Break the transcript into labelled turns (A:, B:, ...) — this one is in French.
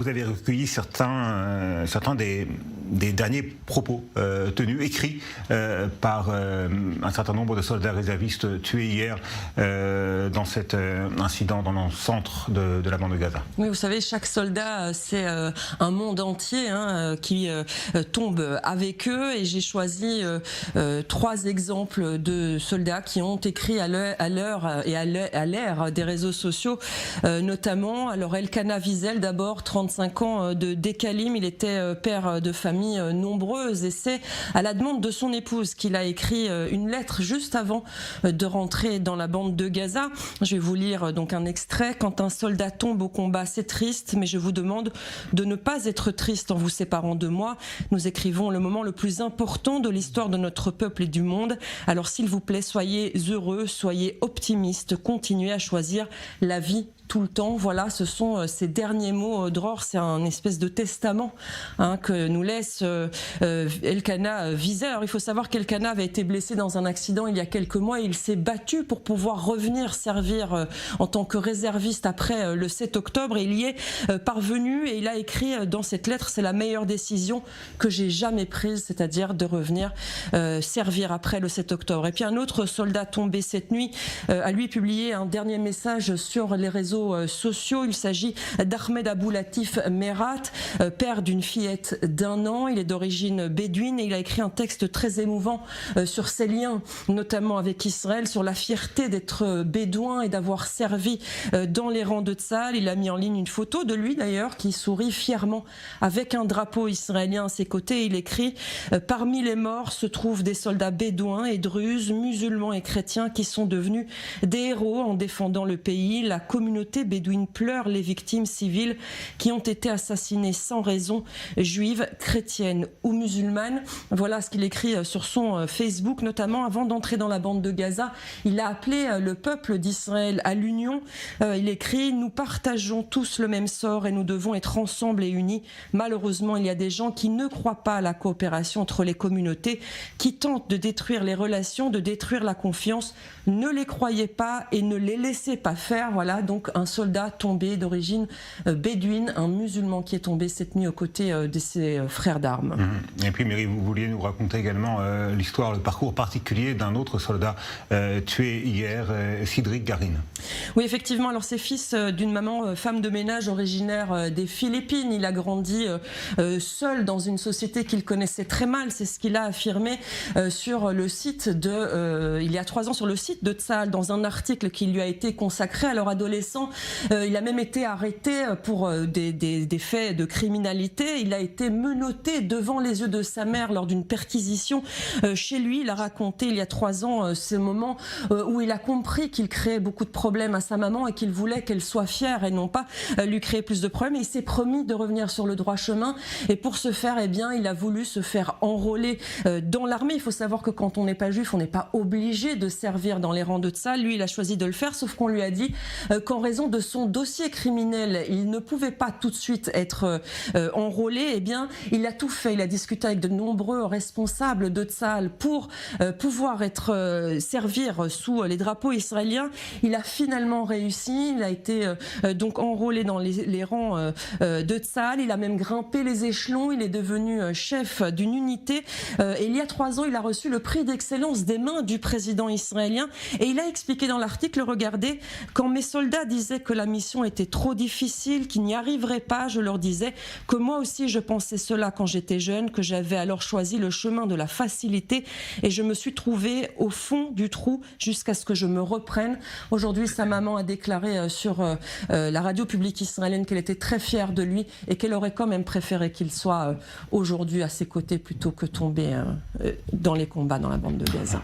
A: Vous avez recueilli certains des derniers propos tenus, écrits par un certain nombre de soldats réservistes tués hier dans cet incident dans le centre de la bande de Gaza.
B: Oui, vous savez, chaque soldat, c'est un monde entier qui tombe avec eux. Et j'ai choisi 3 exemples de soldats qui ont écrit à l'heure et à l'ère des réseaux sociaux, notamment. Alors, Elkana Wiesel, d'abord, 35 ans de Dekalim, il était père de famille nombreuse et c'est à la demande de son épouse qu'il a écrit une lettre juste avant de rentrer dans la bande de Gaza. Je vais vous lire donc un extrait. Quand un soldat tombe au combat, c'est triste, mais je vous demande de ne pas être triste en vous séparant de moi. Nous écrivons le moment le plus important de l'histoire de notre peuple et du monde. Alors s'il vous plaît, soyez heureux, soyez optimistes, continuez à choisir la vie tout le temps. Voilà, ce sont ces derniers mots. Dror, c'est un espèce de testament que nous laisse Elkana Wiesel. Alors il faut savoir qu'Elkana avait été blessé dans un accident il y a quelques mois et il s'est battu pour pouvoir revenir servir en tant que réserviste après le 7 octobre et il y est parvenu et il a écrit dans cette lettre: c'est la meilleure décision que j'ai jamais prise, c'est-à-dire de revenir servir après le 7 octobre. Et puis un autre soldat tombé cette nuit a lui publié un dernier message sur les réseaux sociaux. Il s'agit d'Ahmed Aboulatif Merat, père d'une fillette d'1 an. Il est d'origine bédouine et il a écrit un texte très émouvant sur ses liens, notamment avec Israël, sur la fierté d'être bédouin et d'avoir servi dans les rangs de Tsahal. Il a mis en ligne une photo de lui d'ailleurs qui sourit fièrement avec un drapeau israélien à ses côtés. Il écrit: parmi les morts se trouvent des soldats bédouins et druzes, musulmans et chrétiens qui sont devenus des héros en défendant le pays. La communauté bédouine pleure les victimes civiles qui ont été assassinées sans raison, juives, chrétiennes ou musulmanes. Voilà ce qu'il écrit sur son Facebook, notamment avant d'entrer dans la bande de Gaza. Il a appelé le peuple d'Israël à l'union. Il écrit: nous partageons tous le même sort et nous devons être ensemble et unis. Malheureusement, il y a des gens qui ne croient pas à la coopération entre les communautés, qui tentent de détruire les relations, de détruire la confiance. Ne les croyez pas et ne les laissez pas faire. Voilà donc un soldat tombé d'origine bédouine, un musulman qui est tombé cette nuit aux côtés de ses frères d'armes.
A: Et puis Mary, vous vouliez nous raconter également l'histoire, le parcours particulier d'un autre soldat tué hier, Cédric Garin.
B: Oui, effectivement. Alors c'est fils d'une maman femme de ménage originaire des Philippines. Il a grandi seul dans une société qu'il connaissait très mal. C'est ce qu'il a affirmé sur le site il y a 3 ans sur le site de Tsahal, dans un article qui lui a été consacré. Alors adolescent, il a même été arrêté pour des faits de criminalité. Il a été menotté devant les yeux de sa mère lors d'une perquisition chez lui. Il a raconté il y a 3 ans ce moment où il a compris qu'il créait beaucoup de problèmes à sa maman et qu'il voulait qu'elle soit fière et non pas lui créer plus de problèmes. Et il s'est promis de revenir sur le droit chemin. Et pour ce faire, eh bien, il a voulu se faire enrôler dans l'armée. Il faut savoir que quand on n'est pas juif, on n'est pas obligé de servir dans les rangs de Tsahal. Lui, il a choisi de le faire, sauf qu'on lui a dit qu'en raison de son dossier criminel, il ne pouvait pas tout de suite être enrôlé. Eh bien, il a tout fait. Il a discuté avec de nombreux responsables de Tsahal pour pouvoir servir sous les drapeaux israéliens. Il a finalement réussi. Il a été donc enrôlé dans les rangs de Tsahal. Il a même grimpé les échelons. Il est devenu chef d'une unité. Et il y a 3 ans, il a reçu le prix d'excellence des mains du président israélien. Et il a expliqué dans l'article: regardez, quand mes soldats disaient que la mission était trop difficile, qu'ils n'y arriveraient pas, je leur disais que moi aussi je pensais cela quand j'étais jeune, que j'avais alors choisi le chemin de la facilité et je me suis trouvée au fond du trou jusqu'à ce que je me reprenne. Aujourd'hui, sa maman a déclaré sur la radio publique israélienne qu'elle était très fière de lui et qu'elle aurait quand même préféré qu'il soit aujourd'hui à ses côtés plutôt que tomber dans les combats dans la bande de Gaza.